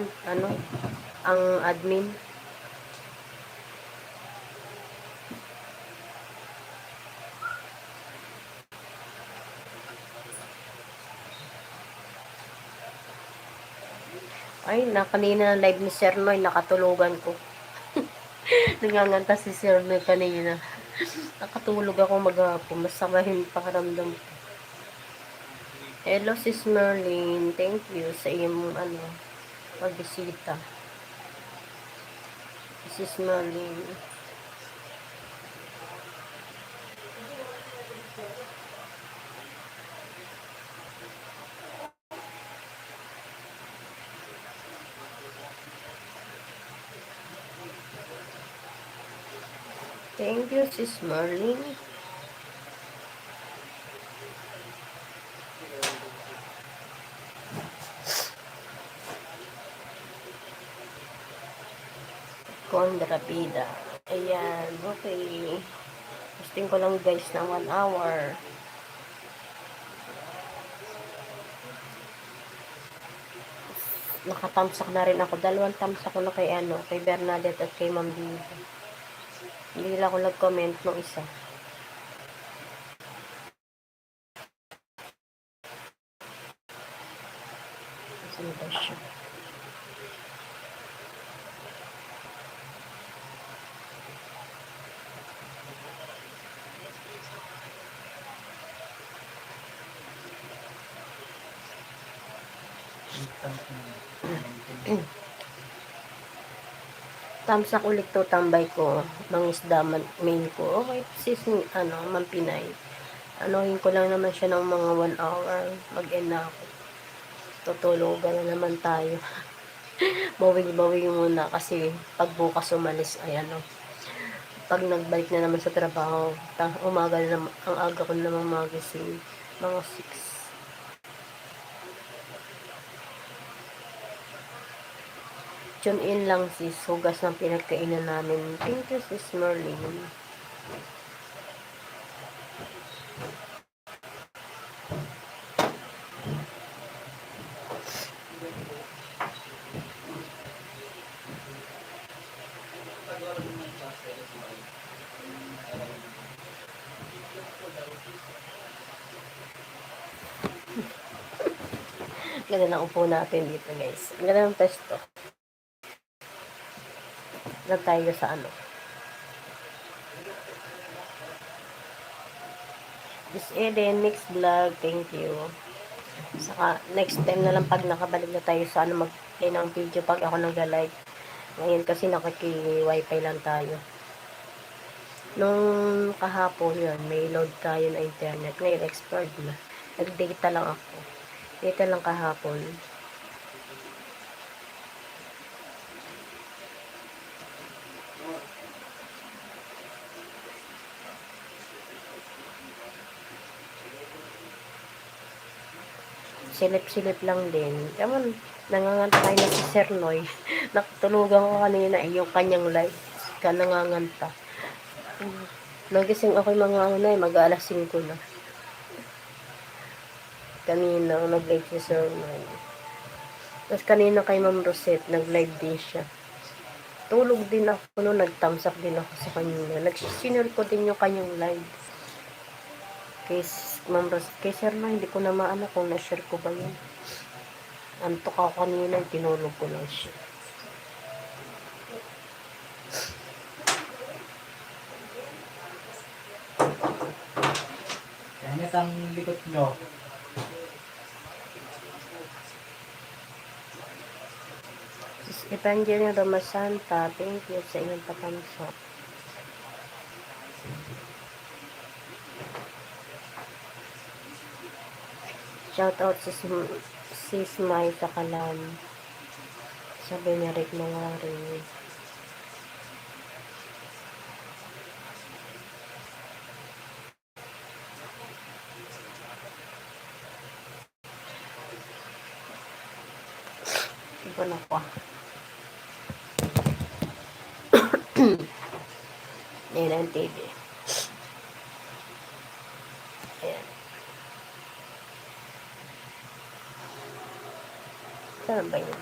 ano, ang admin. Ay, kanina live ni Sir Noy, nakatulugan ko. Nanganganta si Sir Noy kanina. Nakatulog ako maghapon, masamahin pakiramdam ko. Hello, Sis Merlin. Thank you sa iyong pagbisita. Sis Merlin. Thank you, Sis Merlin. Kondrapida. Ayan, okay. Posting ko lang guys ng 1 hour. Nakatamsak na rin ako. 2 tamsak ko na kay Bernadette at kay Ma'am Diva. Hindi lang ako nag-comment ng isa. Saan ba siya? Tamsak ulit to tambay ko. Mangisda main ko. Okay, sis, Ma'am Pinay. Anohin ko lang naman siya ng mga 1 hour. Mag-end na ako. Tutulugan na naman tayo. Bawing-bawing muna kasi pag bukas umalis ay pag nagbalik na naman sa trabaho, umaga na naman, ang aga ko na naman magising. Mga 6. Tune in lang sis, hugas ng pinagkainan namin. Thank you sis Merlin. Ganda ng upo natin dito guys. Ganda ng pesto. Ganda tayo sa Miss Eden, next vlog. Thank you. Saka next time na lang pag nakabalik na tayo sa mag-play ng video pag ako nag-live. Ngayon kasi nakiki-wifi lang tayo. Nung kahapon yun, may load tayo na internet. Ngayon, expired na. Nag-data lang ako. Data lang kahapon. Silip-silip lang din. Ewan, nanganganta kayo na si Sir Noy. Nakatulugan ko kanina yung kanyang live. Nanganganta. Nagising ako yung mga mag-aalas 5 na. Kanina, nag-live si Sir Noy. Tapos kanina kay Ma'am Rosette, nag-live din siya. Tulog din ako no, nag-thumbs up din ako sa kanya. Nag-sinure ko din yung kanyang live. Ma'am Rosette, kay Sir Noy, hindi ko na maano kung na-share ko ba yun. Antok ako kanina, tinulog ko lang siya. Ingat ang likod nyo. Evangeline Roma Santa, thank you sa inyong patamsak. Shout out sis Mai sa Kalam. Sabi niya Rick Mawari. Iba na po. Ayan ang TV. Ayan. Saan ba yun?